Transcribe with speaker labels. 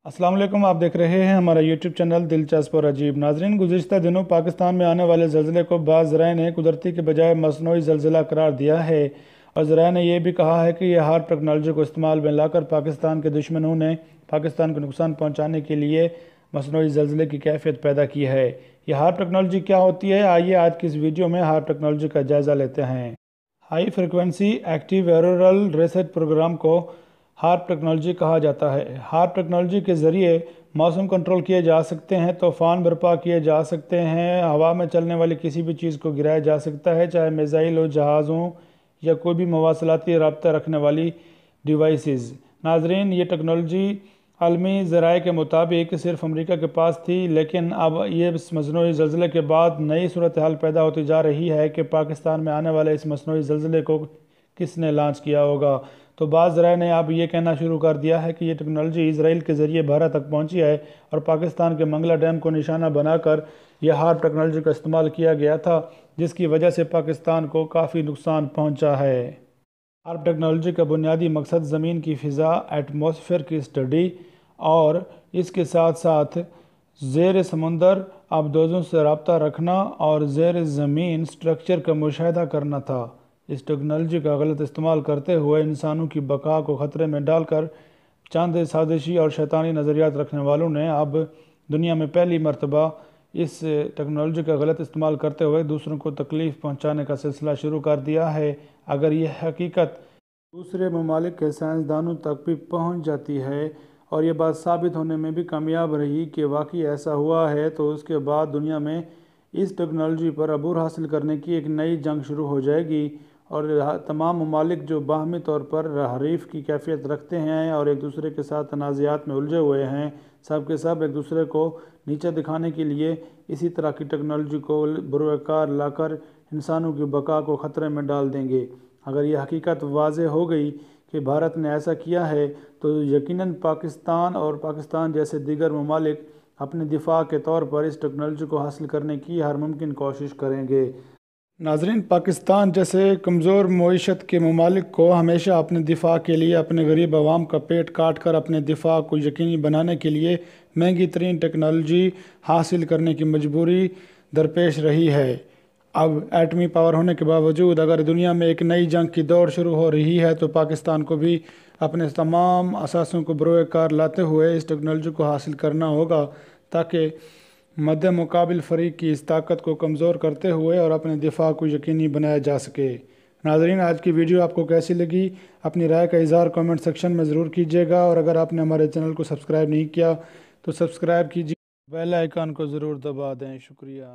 Speaker 1: अस्सलाम वालेकुम। आप देख रहे हैं हमारा यूट्यूब चैनल दिलचस्प और अजीब। नाजरीन, गुज़िश्ता दिनों पाकिस्तान में आने वाले ज़लज़ले को बाज़ ज़राए ने कुदरती के बजाय मसनूई ज़लज़ला करार दिया है, और ज़राए ने यह भी कहा है कि यह हार्प टेक्नोलॉजी को इस्तेमाल में लाकर पाकिस्तान के दुश्मनों ने पाकिस्तान को नुकसान पहुँचाने के लिए मसनूई ज़लज़ले की कैफियत पैदा की है। यह हार्प टेक्नोलॉजी क्या होती है, आइए आज की इस वीडियो में हार्प टेक्नोलॉजी का जायज़ा लेते हैं। High frequency active auroral research programme को हार्प टेक्नोलॉजी कहा जाता है। हार्प टेक्नोलॉजी के ज़रिए मौसम कंट्रोल किए जा सकते हैं, तूफ़ान बर्पा किए जा सकते हैं, हवा में चलने वाली किसी भी चीज़ को गिराया जा सकता है, चाहे मिसाइल हो, जहाज़ों या कोई भी मवासलाती रब्ता रखने वाली डिवाइसेस। नाजरीन, ये टेक्नोलॉजी आलमी ज़राए के मुताबिक सिर्फ अमेरिका के पास थी, लेकिन अब ये इस मसनूई ज़लज़ले के बाद नई सूरत हाल पैदा होती जा रही है कि पाकिस्तान में आने वाले इस मसनूई ज़लज़ले को किसने लॉन्च किया होगा। तो बाज़ ज़राए ने अब ये कहना शुरू कर दिया है कि ये टेक्नोलॉजी इसराइल के ज़रिए भारत तक पहुंची है, और पाकिस्तान के मंगला डैम को निशाना बनाकर यह हार्प टेक्नोलॉजी का इस्तेमाल किया गया था, जिसकी वजह से पाकिस्तान को काफ़ी नुकसान पहुंचा है। हार्प टेक्नोलॉजी का बुनियादी मकसद ज़मीन की फ़िज़ा एटमॉस्फेयर की स्टडी और इसके साथ साथ ज़ेर समुंदर आबदोज़ों से रब्ता रखना और ज़ेर ज़मीन स्ट्रक्चर का मुशाहिदा करना था। इस टेक्नोलॉजी का गलत इस्तेमाल करते हुए इंसानों की बका को ख़तरे में डालकर चंद साजिशी और शैतानी नज़रियात रखने वालों ने अब दुनिया में पहली मरतबा इस टेक्नोलॉजी का गलत इस्तेमाल करते हुए दूसरों को तकलीफ़ पहुंचाने का सिलसिला शुरू कर दिया है। अगर यह हकीकत दूसरे ममालिक के साइंसदानों तक भी पहुंच जाती है और ये बात साबित होने में भी कामयाब रही कि वाकई ऐसा हुआ है, तो उसके बाद दुनिया में इस टेक्नोलॉजी पर अबूर हासिल करने की एक नई जंग शुरू हो जाएगी, और तमाम ममालिक जो बाहमी तौर पर हरीफ की कैफियत रखते हैं और एक दूसरे के साथ तनाज़ात में उलझे हुए हैं, सब के सब एक दूसरे को नीचे दिखाने के लिए इसी तरह की टेक्नोलॉजी को बुरकार लाकर इंसानों की बका को ख़तरे में डाल देंगे। अगर यह हकीकत वाज़ेह हो गई कि भारत ने ऐसा किया है, तो यकीनन पाकिस्तान और पाकिस्तान जैसे दीगर ममालिक अपने दिफा के तौर पर इस टेक्नोलॉजी को हासिल करने की हर मुमकिन कोशिश करेंगे। नाजरीन, पाकिस्तान जैसे कमज़ोर मईशत के ममालिक को हमेशा अपने दिफा के लिए अपने गरीब आवाम का पेट काट कर अपने दिफा को यकीनी बनाने के लिए महंगी तरीन टेक्नोलॉजी हासिल करने की मजबूरी दरपेश रही है। अब एटमी पावर होने के बावजूद अगर दुनिया में एक नई जंग की दौड़ शुरू हो रही है, तो पाकिस्तान को भी अपने तमाम असासों को बरोकार लाते हुए इस टेक्नोलॉजी को हासिल करना होगा, ताकि मद्दे मुकाबिल फ़रीक की इस ताकत को कमज़ोर करते हुए और अपने दिफा को यकीनी बनाया जा सके। नाज़रीन, आज की वीडियो आपको कैसी लगी, अपनी राय का इज़हार कमेंट सेक्शन में ज़रूर कीजिएगा, और अगर आपने हमारे चैनल को सब्सक्राइब नहीं किया तो सब्सक्राइब कीजिए, बेल आइकन को ज़रूर दबा दें। शुक्रिया।